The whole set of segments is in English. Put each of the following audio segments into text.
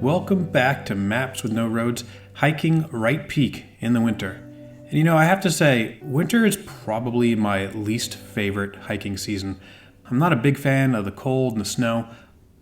Welcome back to Maps with No Roads, Hiking Wright Peak in the winter. And I have to say, winter is probably my least favorite hiking season. I'm not a big fan of the cold and the snow,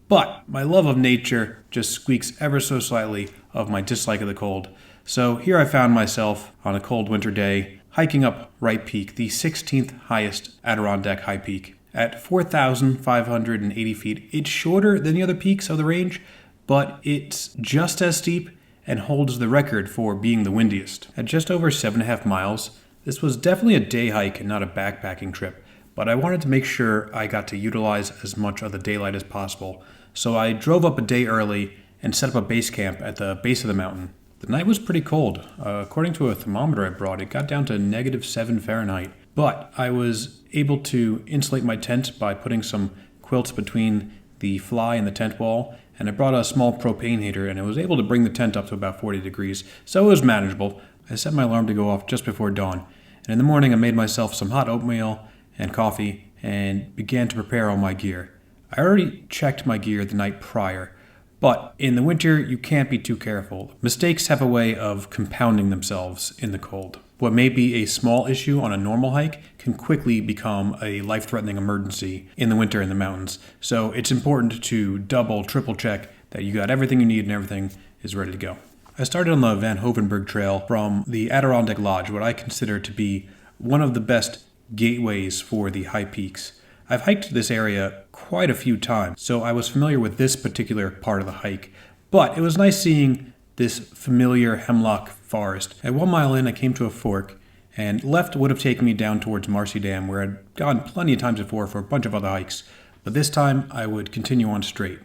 but my love of nature just squeaks ever so slightly of my dislike of the cold. So here I found myself on a cold winter day, hiking up Wright Peak, the 16th highest Adirondack high peak. At 4,580 feet, it's shorter than the other peaks of the range, but it's just as steep and holds the record for being the windiest. At just over 7.5 miles, this was definitely a day hike and not a backpacking trip, but I wanted to make sure I got to utilize as much of the daylight as possible. So I drove up a day early and set up a base camp at the base of the mountain. The night was pretty cold. According to a thermometer I brought, it got down to -7 Fahrenheit. But I was able to insulate my tent by putting some quilts between the fly and the tent wall, and I brought a small propane heater, and I was able to bring the tent up to about 40 degrees, so it was manageable. I set my alarm to go off just before dawn, and in the morning I made myself some hot oatmeal and coffee and began to prepare all my gear. I already checked my gear the night prior, but in the winter you can't be too careful. Mistakes have a way of compounding themselves in the cold. What may be a small issue on a normal hike can quickly become a life-threatening emergency in the winter in the mountains. So it's important to double, triple check that you got everything you need and everything is ready to go. I started on the Van Hovenberg Trail from the Adirondack Lodge, what I consider to be one of the best gateways for the high peaks. I've hiked this area quite a few times, so I was familiar with this particular part of the hike, but it was nice seeing this familiar hemlock forest. At 1 mile in, I came to a fork, and left would have taken me down towards Marcy Dam, where I'd gone plenty of times before for a bunch of other hikes, but this time I would continue on straight.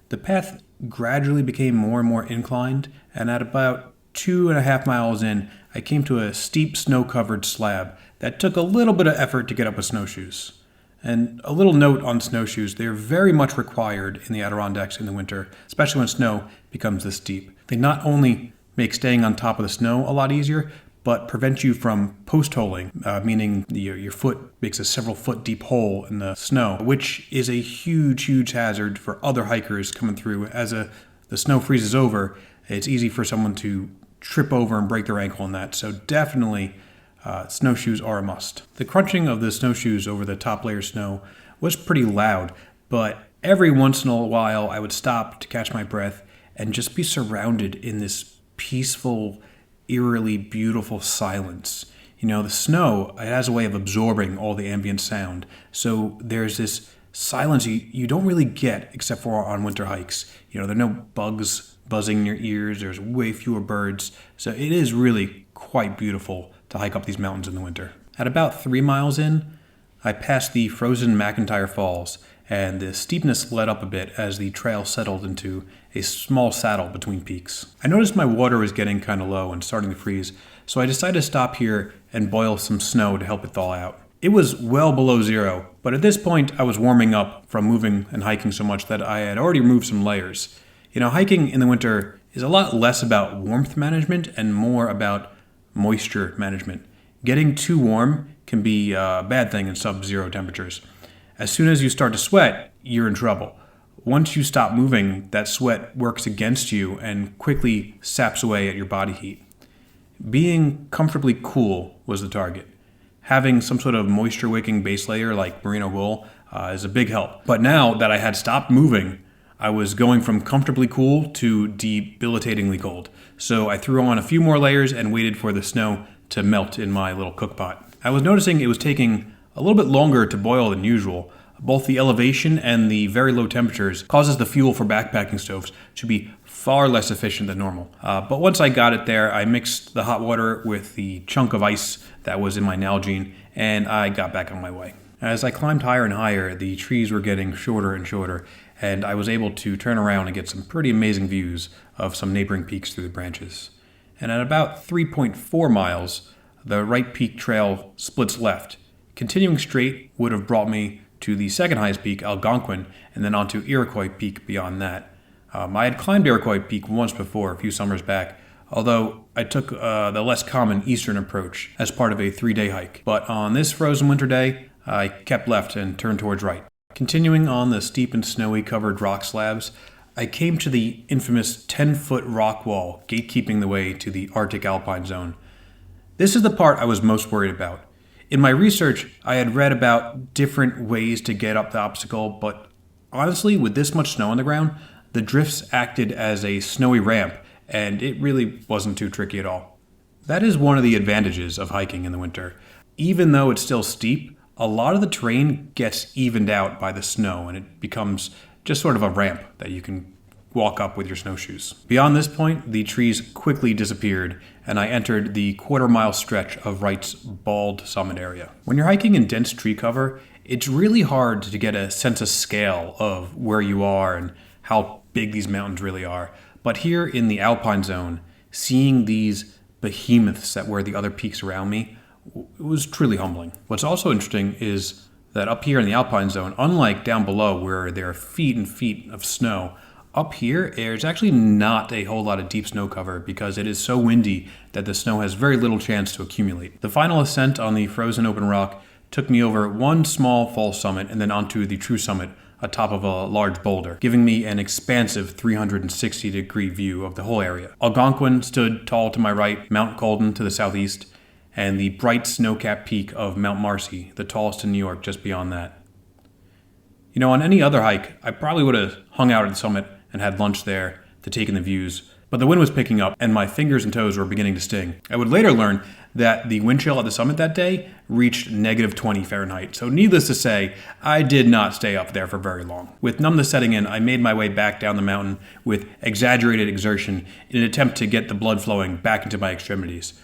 The path gradually became more and more inclined, and at about 2.5 miles in, I came to a steep snow-covered slab that took a little bit of effort to get up with snowshoes. And a little note on snowshoes, they're very much required in the Adirondacks in the winter, especially when snow becomes this deep. They not only make staying on top of the snow a lot easier, but prevent you from post-holing, meaning your foot makes a several foot deep hole in the snow, which is a huge, huge hazard for other hikers coming through. As the snow freezes over, it's easy for someone to trip over and break their ankle in that. So definitely snowshoes are a must. The crunching of the snowshoes over the top layer of snow was pretty loud, but every once in a while I would stop to catch my breath and just be surrounded in this peaceful, eerily beautiful silence. You know, the snow, it has a way of absorbing all the ambient sound. So there's this silence you don't really get except for on winter hikes. You know, there are no bugs buzzing in your ears. There's way fewer birds. So it is really quite beautiful to hike up these mountains in the winter. At about 3 miles in, I passed the frozen McIntyre Falls, and the steepness let up a bit as the trail settled into a small saddle between peaks. I noticed my water was getting kind of low and starting to freeze, so I decided to stop here and boil some snow to help it thaw out. It was well below zero, but at this point I was warming up from moving and hiking so much that I had already removed some layers. You know, hiking in the winter is a lot less about warmth management and more about moisture management. Getting too warm can be a bad thing in sub-zero temperatures. As soon as you start to sweat, you're in trouble. Once you stop moving, that sweat works against you and quickly saps away at your body heat. Being comfortably cool was the target. Having some sort of moisture-wicking base layer like merino wool is a big help. But now that I had stopped moving, I was going from comfortably cool to debilitatingly cold. So I threw on a few more layers and waited for the snow to melt in my little cook pot. I was noticing it was taking a little bit longer to boil than usual. Both the elevation and the very low temperatures causes the fuel for backpacking stoves to be far less efficient than normal. But once I got it there, I mixed the hot water with the chunk of ice that was in my Nalgene, and I got back on my way. As I climbed higher and higher, the trees were getting shorter and shorter, and I was able to turn around and get some pretty amazing views of some neighboring peaks through the branches. And at about 3.4 miles, the Wright Peak trail splits left. Continuing straight would have brought me to the second highest peak, Algonquin, and then onto Iroquois Peak beyond that. I had climbed Iroquois Peak once before, a few summers back, although I took the less common eastern approach as part of a 3-day hike. But on this frozen winter day, I kept left and turned towards right. Continuing on the steep and snowy covered rock slabs, I came to the infamous 10-foot rock wall gatekeeping the way to the Arctic Alpine Zone. This is the part I was most worried about. In my research, I had read about different ways to get up the obstacle, but honestly, with this much snow on the ground, the drifts acted as a snowy ramp, and it really wasn't too tricky at all. That is one of the advantages of hiking in the winter. Even though it's still steep, a lot of the terrain gets evened out by the snow, and it becomes just sort of a ramp that you can walk up with your snowshoes. Beyond this point, the trees quickly disappeared, and I entered the quarter-mile stretch of Wright's Bald Summit area. When you're hiking in dense tree cover, it's really hard to get a sense of scale of where you are and how big these mountains really are. But here in the Alpine Zone, seeing these behemoths that were the other peaks around me, it was truly humbling. What's also interesting is that up here in the Alpine Zone, unlike down below where there are feet and feet of snow, up here, there's actually not a whole lot of deep snow cover because it is so windy that the snow has very little chance to accumulate. The final ascent on the frozen open rock took me over one small false summit and then onto the true summit atop of a large boulder, giving me an expansive 360-degree view of the whole area. Algonquin stood tall to my right, Mount Colden to the southeast, and the bright snow-capped peak of Mount Marcy, the tallest in New York, just beyond that. On any other hike, I probably would have hung out at the summit and had lunch there to take in the views, but the wind was picking up and my fingers and toes were beginning to sting. I would later learn that the wind chill at the summit that day reached -20 Fahrenheit. So needless to say, I did not stay up there for very long. With numbness setting in, I made my way back down the mountain with exaggerated exertion in an attempt to get the blood flowing back into my extremities.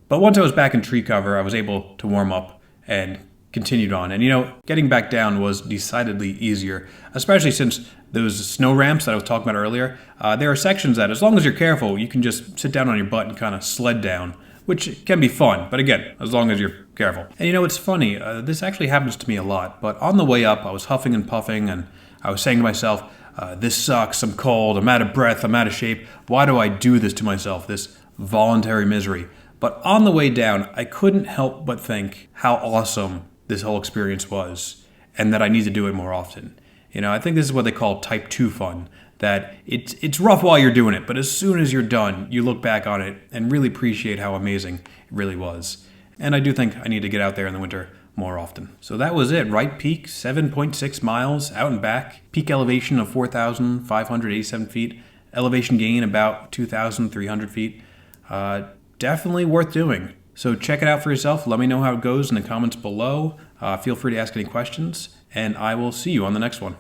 But once I was back in tree cover, I was able to warm up and continued on. And getting back down was decidedly easier, especially since those snow ramps that I was talking about earlier, there are sections that, as long as you're careful, you can just sit down on your butt and kind of sled down, which can be fun, but again, as long as you're careful. And it's funny, this actually happens to me a lot, but on the way up, I was huffing and puffing, and I was saying to myself, this sucks, I'm cold, I'm out of breath, I'm out of shape, why do I do this to myself, this voluntary misery? But on the way down, I couldn't help but think how awesome this whole experience was, and that I need to do it more often. I think this is what they call type 2 fun, that it's rough while you're doing it, but as soon as you're done, you look back on it and really appreciate how amazing it really was. And I do think I need to get out there in the winter more often. So that was it. Wright Peak, 7.6 miles out and back, peak elevation of 4,587 feet, elevation gain about 2,300 feet. Definitely worth doing. So check it out for yourself. Let me know how it goes in the comments below. Feel free to ask any questions, and I will see you on the next one.